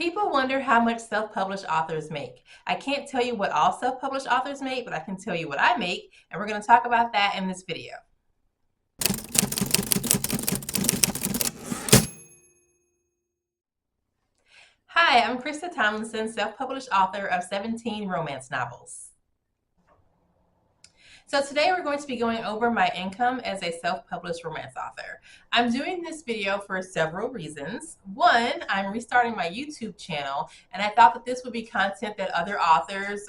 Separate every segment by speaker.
Speaker 1: People wonder how much self-published authors make. I can't tell you what all self-published authors make, but I can tell you what I make, and we're going to talk about that in this video. Hi, I'm Krista Tomlinson, self-published author of 17 romance novels. So today we're going to be going over my income as a self-published romance author. I'm doing this video for several reasons. One, I'm restarting my YouTube channel, and I thought that this would be content that other authors,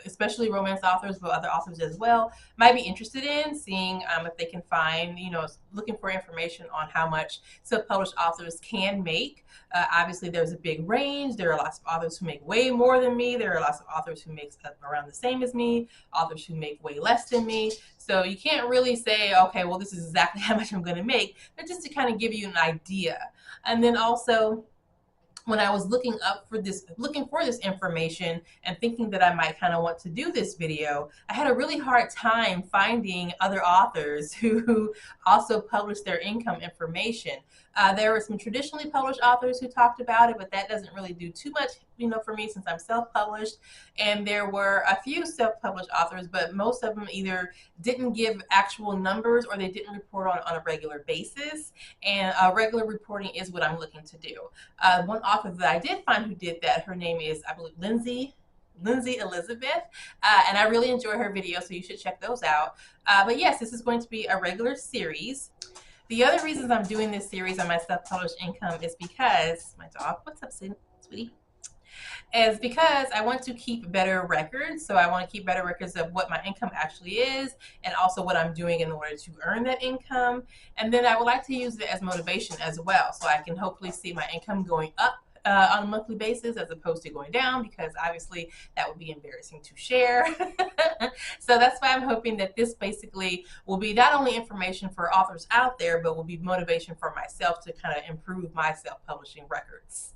Speaker 1: especially romance authors, but other authors as well, might be interested in, seeing if they can find, looking for information on how much self-published authors can make. Obviously, there's a big range. There are lots of authors who make way more than me. There are lots of authors who make around the same as me, authors who make way less than me. So you can't really say, okay, well, this is exactly how much I'm going to make, but just to kind of give you an idea. And then also, when I was looking for this information and thinking that I might kind of want to do this video, I had a really hard time finding other authors who also published their income information. There were some traditionally published authors who talked about it, but that doesn't really do too much, for me, since I'm self-published. And there were a few self-published authors, but most of them either didn't give actual numbers or they didn't report on a regular basis. And regular reporting is what I'm looking to do. One author that I did find who did that, her name is, I believe, Lindsay Elizabeth, and I really enjoy her videos, so you should check those out. But yes, this is going to be a regular series. The other reasons I'm doing this series on my self-published income is because my dog, what's up, sweetie? Is because I want to keep better records. So I want to keep better records of what my income actually is and also what I'm doing in order to earn that income. And then I would like to use it as motivation as well, so I can hopefully see my income going up on a monthly basis as opposed to going down, because obviously that would be embarrassing to share. So that's why I'm hoping that this basically will be not only information for authors out there, but will be motivation for myself to kind of improve my self-publishing records.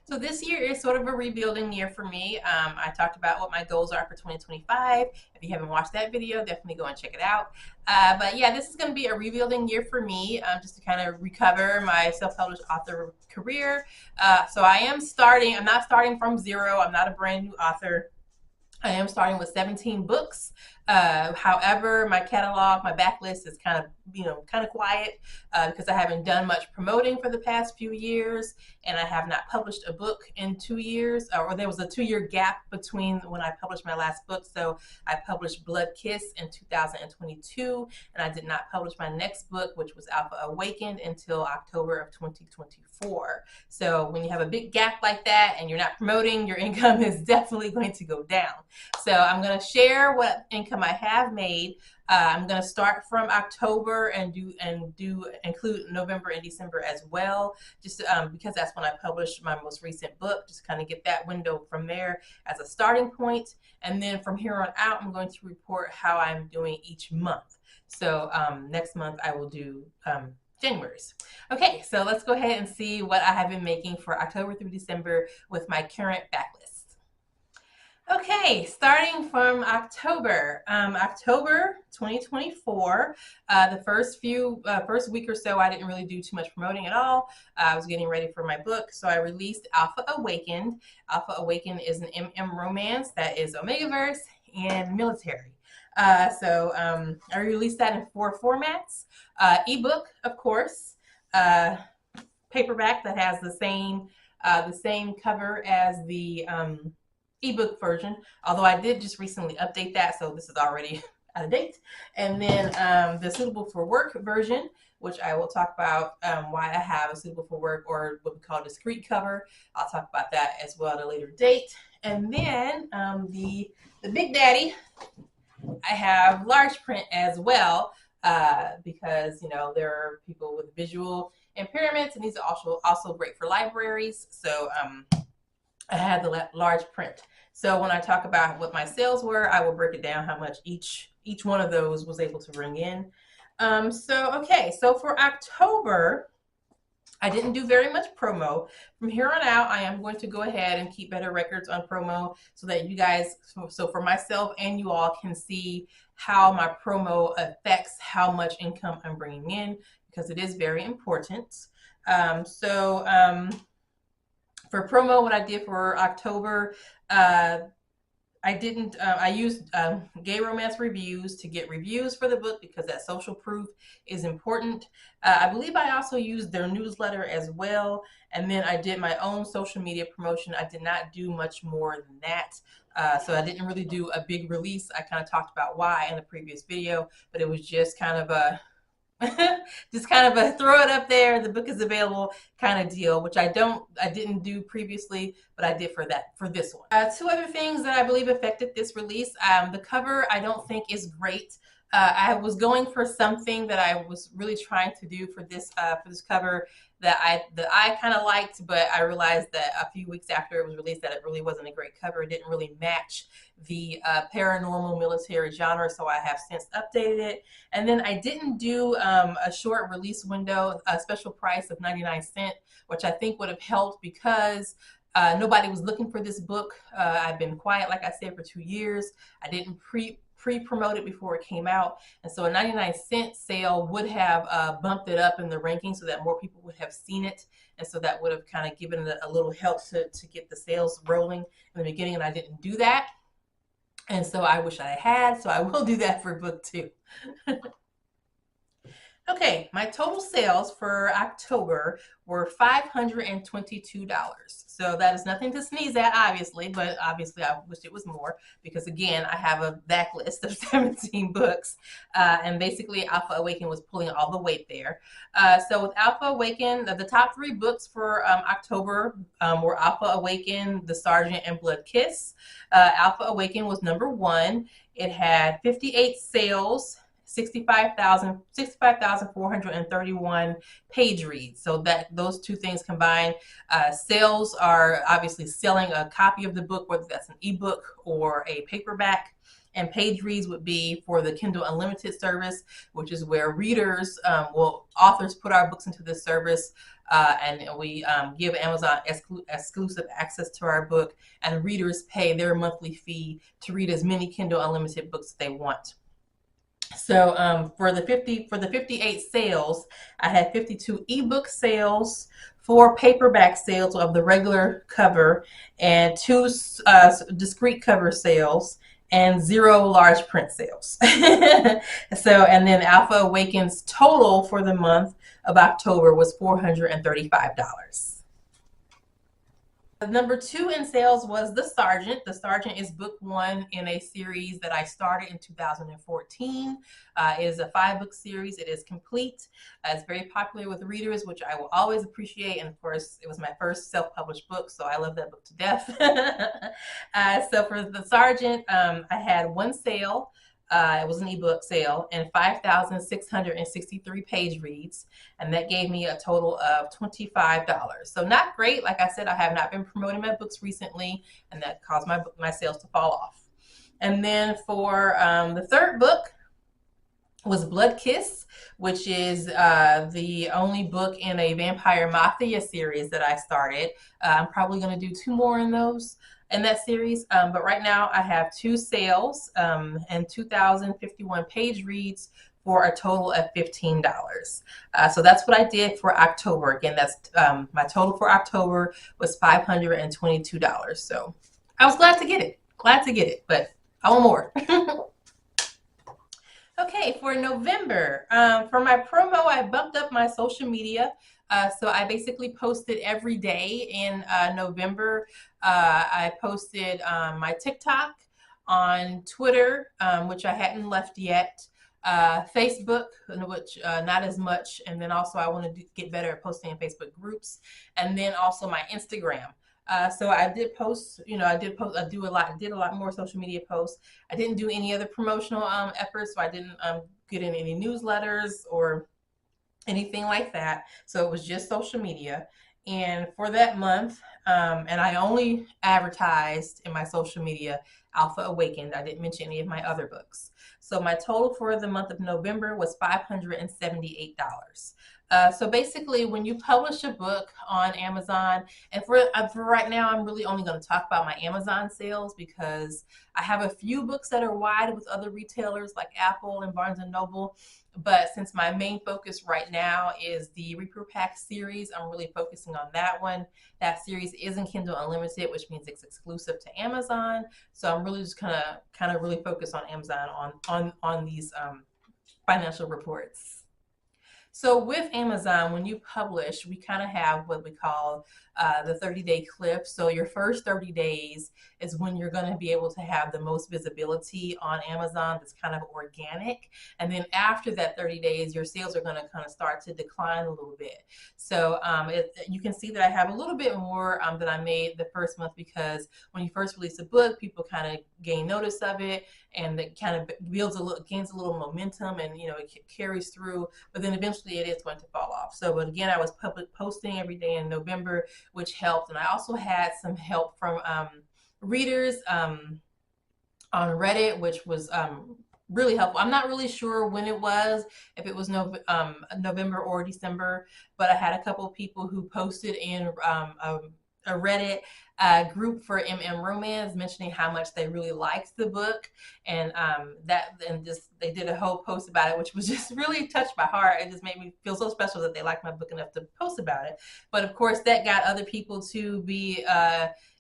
Speaker 1: So this year is sort of a rebuilding year for me. I talked about what my goals are for 2025. If you haven't watched that video, definitely go and check it out. But yeah, this is going to be a rebuilding year for me, just to kind of recover my self-published author career. So I am starting, I'm not starting from zero. I'm not a brand new author. I am starting with 17 books. However, my catalog, my backlist is kind of quiet because I haven't done much promoting for the past few years, and I have not published a book in 2 years, or there was a 2-year gap between when I published my last book. So I published Blood Kiss in 2022, and I did not publish my next book, which was Alpha Awakened, until October of 2024. So when you have a big gap like that and you're not promoting, your income is definitely going to go down. So I'm going to share what income I have made. I'm going to start from October and include November and December as well, just because that's when I published my most recent book. Just kind of get that window from there as a starting point, and then from here on out, I'm going to report how I'm doing each month. So next month I will do January's. Okay, so let's go ahead and see what I have been making for October through December with my current backlist. Okay, starting from October 2024, the first week or so, I didn't really do too much promoting at all. I was getting ready for my book, so I released Alpha Awakened. Alpha Awakened is an MM romance that is Omegaverse and military. So I released that in 4 formats: ebook, of course, paperback that has the same cover as the ebook version, although I did just recently update that, so this is already out of date. And then the suitable for work version, which I will talk about why I have a suitable for work, or what we call a discrete cover. I'll talk about that as well at a later date. And then the big daddy, I have large print as well, because there are people with visual impairments, and these are also great for libraries. So I had the large print. So when I talk about what my sales were, I will break it down how much each one of those was able to bring in. So for October, I didn't do very much promo. From here on out, I am going to go ahead and keep better records on promo so that you guys, so for myself and you all, can see how my promo affects how much income I'm bringing in, because it is very important. For promo, what I did for October, I used Gay Romance Reviews to get reviews for the book because that social proof is important. I believe I also used their newsletter as well. And then I did my own social media promotion. I did not do much more than that. So I didn't really do a big release. I kind of talked about why in the previous video, but it was just kind of a just kind of a throw it up there, the book is available kind of deal, which I didn't do previously, but I did for this one. Two other things that I believe affected this release. The cover I don't think is great. I was going for something that I was really trying to do for this cover that I kind of liked, but I realized that a few weeks after it was released that it really wasn't a great cover. It didn't really match the paranormal military genre, so I have since updated it. And then I didn't do a short release window, a special price of 99¢, which I think would have helped because nobody was looking for this book. I've been quiet, like I said, for 2 years. I didn't pre-promote it before it came out, and so a 99¢ sale would have bumped it up in the ranking so that more people would have seen it, and so that would have kind of given it a little help to get the sales rolling in the beginning, and I didn't do that, and so I wish I had, so I will do that for book 2. Okay, my total sales for October were $522. So that is nothing to sneeze at, obviously, but obviously I wish it was more because, again, I have a backlist of 17 books, and basically Alpha Awaken was pulling all the weight there. So with Alpha Awaken, the top 3 books for October were Alpha Awaken, The Sergeant, and Blood Kiss. Alpha Awaken was number 1. It had 58 sales, 65,431 page reads. So that those two things combined, sales are obviously selling a copy of the book, whether that's an ebook or a paperback. And page reads would be for the Kindle Unlimited service, which is where readers, authors put our books into this service, and we give Amazon exclusive access to our book, and readers pay their monthly fee to read as many Kindle Unlimited books as they want. So for the 58 sales, I had 52 ebook sales, 4 paperback sales of the regular cover, and 2 discrete cover sales, and 0 large print sales. So, and then Alpha Awaken's total for the month of October was $435. Number 2 in sales was The Sergeant. The Sergeant is book 1 in a series that I started in 2014. It is a 5-book series. It is complete. It's very popular with readers, which I will always appreciate. And of course, it was my first self-published book, so I love that book to death. So for The Sergeant, I had 1 sale. It was an ebook sale, and 5,663 page reads, and that gave me a total of $25. So not great. Like I said, I have not been promoting my books recently, and that caused my sales to fall off. And then for the 3rd book was Blood Kiss, which is the only book in a Vampire Mafia series that I started. I'm probably going to do 2 more in that series, but right now I have 2 sales and 2,051 page reads for a total of $15. So that's what I did for October. Again, that's my total for October was $522. So I was glad to get it, but I want more. Okay, for November, for my promo, I bumped up my social media. So I basically posted every day in November. I posted on my TikTok, on Twitter, which I hadn't left yet, Facebook, which not as much, and then also I want to get better at posting in Facebook groups, and then also my Instagram. So I did post, I did a lot more social media posts. I didn't do any other promotional efforts, so I didn't get in any newsletters or anything like that. So it was just social media. And for that month, and I only advertised in my social media Alpha Awakened. I didn't mention any of my other books. So my total for the month of November was $578. So basically, when you publish a book on Amazon, and for right now, I'm really only going to talk about my Amazon sales because I have a few books that are wide with other retailers like Apple and Barnes & Noble. But since my main focus right now is the Reaper Pack series, I'm really focusing on that one. That series is in Kindle Unlimited, which means it's exclusive to Amazon. So I'm really just kind of really focused on Amazon on these financial reports. So with Amazon, when you publish, we kind of have what we call the 30-day cliff. So your first 30 days is when you're going to be able to have the most visibility on Amazon that's kind of organic. And then after that 30 days, your sales are going to kind of start to decline a little bit. So you can see that I have a little bit more than I made the first month, because when you first release a book, people kind of gain notice of it, and it kind of gains a little momentum, and it carries through. But then eventually it is going to fall off. So, but again, I was posting every day in November, which helped, and I also had some help from readers on Reddit, which was really helpful. I'm not really sure when it was, if it was November or December, but I had a couple of people who posted in a Reddit group for romance, mentioning how much they really liked the book, and they did a whole post about it, which was just really touched my heart. It just made me feel so special that they liked my book enough to post about it. But of course, that got other people to be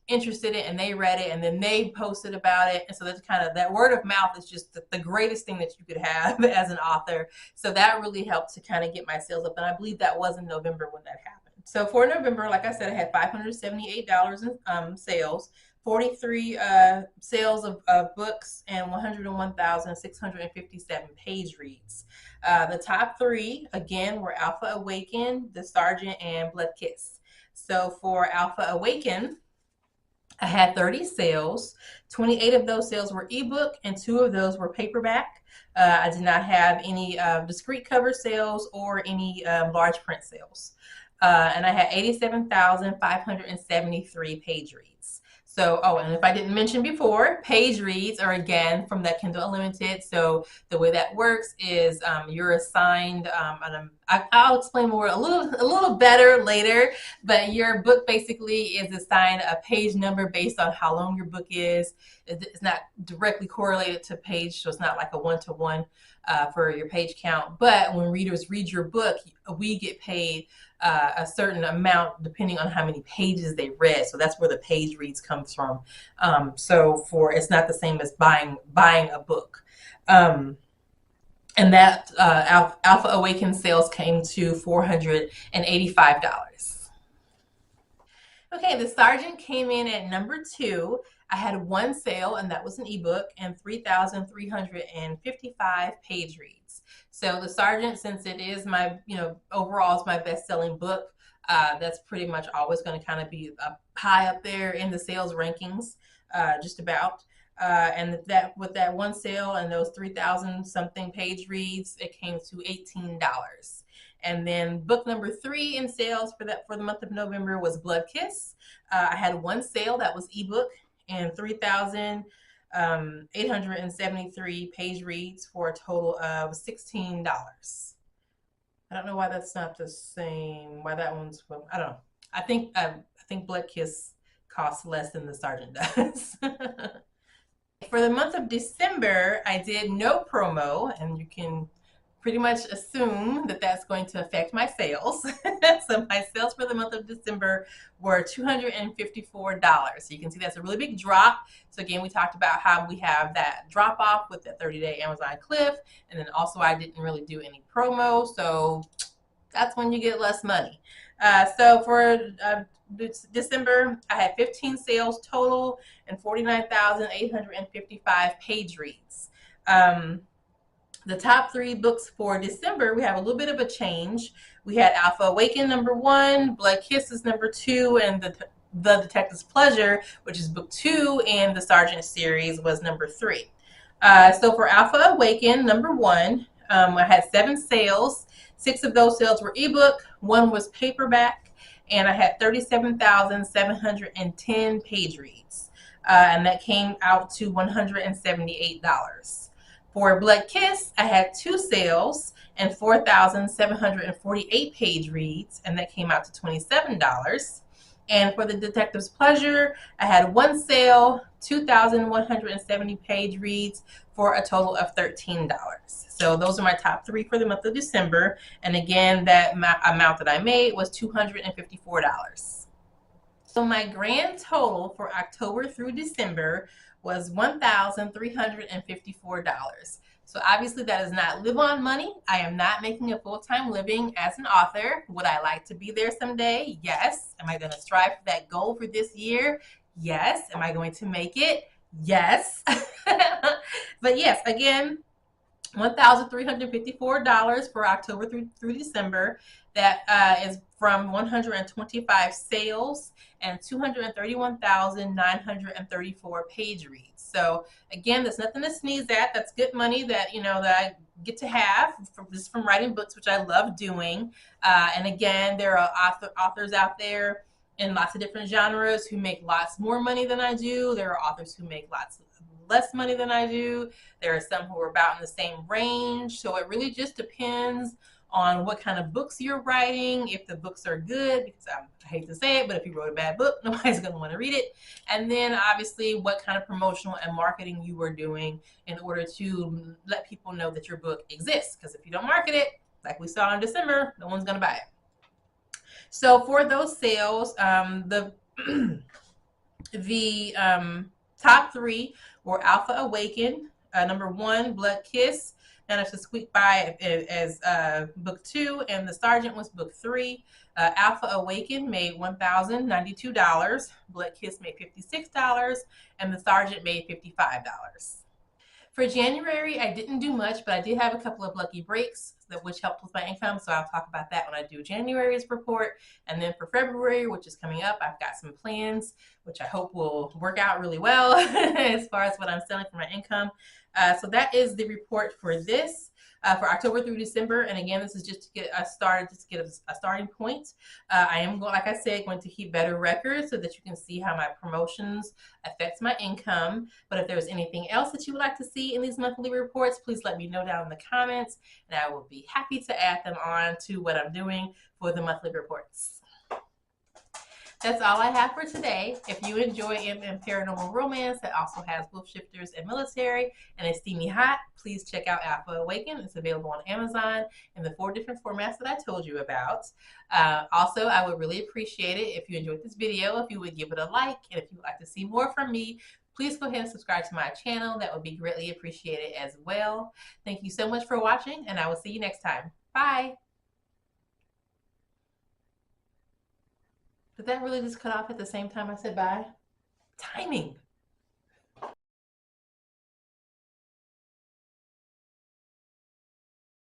Speaker 1: interested in it, and they read it, and then they posted about it. And so that's kind of, that word of mouth is just the greatest thing that you could have as an author. So that really helped to kind of get my sales up, and I believe that was in November when that happened. So for November, like I said, I had $578 in sales, 43 sales of books, and 101,657 page reads. The top three, again, were Alpha Awaken, The Sergeant, and Blood Kiss. So for Alpha Awaken, I had 30 sales. 28 of those sales were ebook, and 2 of those were paperback. I did not have any discrete cover sales or any large print sales. And I had 87,573 page reads. So, and if I didn't mention before, page reads are again from that Kindle Unlimited. So the way that works is you're assigned, I'll explain more a little better later, but your book basically is assigned a page number based on how long your book is. It's not directly correlated to page, so it's not like a one-to-one for your page count. But when readers read your book, we get paid a certain amount depending on how many pages they read. So that's where the page reads comes from. So it's not the same as buying a book. And that Alpha Awaken sales came to $485. Okay, The Sergeant came in at number 2. I had 1 sale, and that was an ebook, and 3,355 page reads. So The Sergeant, since it is my, overall is my best-selling book, that's pretty much always going to kind of be high up there in the sales rankings, just about. And that with that 1 sale and those 3,000 something page reads, it came to $18. And then book number 3 in sales for the month of November was Blood Kiss. I had 1 sale, that was ebook, and 3,873 page reads for a total of $16. I don't know why that's not the same. Why that one's, I don't know. I think Blood Kiss costs less than The Sergeant does. For the month of December, I did no promo, and you can pretty much assume that that's going to affect my sales. So my sales for the month of December were $254. So you can see that's a really big drop. So again, we talked about how we have that drop off with the 30-day Amazon cliff. And then also I didn't really do any promo. So that's when you get less money. So for December, I had 15 sales total and 49,855 page reads. The top 3 books for December, we have a little bit of a change. We had Alpha Awaken number 1, Blood Kisses number 2, and the Detective's Pleasure, which is book 2 in the Sergeant series, was number 3. So for Alpha Awaken number 1, I had 7 sales. 6 of those sales were ebook, 1 was paperback, and I had 37,710 page reads. And that came out to $178. For Blood Kiss, I had 2 sales and 4,748 page reads, and that came out to $27. And for the Detective's Pleasure, I had one sale, 2,170 page reads for a total of $13. So those are my top three for the month of December. And again, that amount that I made was $254. So my grand total for October through December was $1,354. So obviously that is not live on money. I am not making a full-time living as an author. Would I like to be there someday? Yes. Am I going to strive for that goal for this year? Yes. Am I going to make it? Yes. But yes, again, $1,354 for October through December. That is from 125 sales and 231,934 page reads. So again, that's nothing to sneeze at. That's good money that that I get to have just from writing books, which I love doing. And again, there are authors out there in lots of different genres who make lots more money than I do. There are authors who make lots less money than I do. There are some who are about in the same range. So it really just depends on what kind of books you're writing, if the books are good, because I hate to say it, but if you wrote a bad book, nobody's going to want to read it. And then obviously what kind of promotional and marketing you are doing in order to let people know that your book exists. Because if you don't market it, like we saw in December, no one's going to buy it. So for those sales, the top three were Alpha Awaken, number one, Blood Kiss, managed to squeak by as book 2, and The Sergeant was book 3. Alpha Awaken made $1,092, Blood Kiss made $56, and The Sergeant made $55. For January, I didn't do much, but I did have a couple of lucky breaks which helped with my income, so I'll talk about that when I do January's report. And then for February, which is coming up, I've got some plans, which I hope will work out really well as far as what I'm selling for my income. So that is the report for this. For October through December, and again, this is just to get us started, just to get a starting point. I am going, like I said, going to keep better records so that you can see how my promotions affect my income. But if there's anything else that you would like to see in these monthly reports, please let me know down in the comments, and I will be happy to add them on to what I'm doing for the monthly reports. That's all I have for today. If you enjoy paranormal romance that also has wolf shifters and military and is steamy hot, please check out Alpha Awaken. It's available on Amazon in the 4 different formats that I told you about. Also, I would really appreciate it if you enjoyed this video, if you would give it a like, and if you would like to see more from me, please go ahead and subscribe to my channel. That would be greatly appreciated as well. Thank you so much for watching, and I will see you next time. Bye. Did that really just cut off at the same time I said bye? Timing.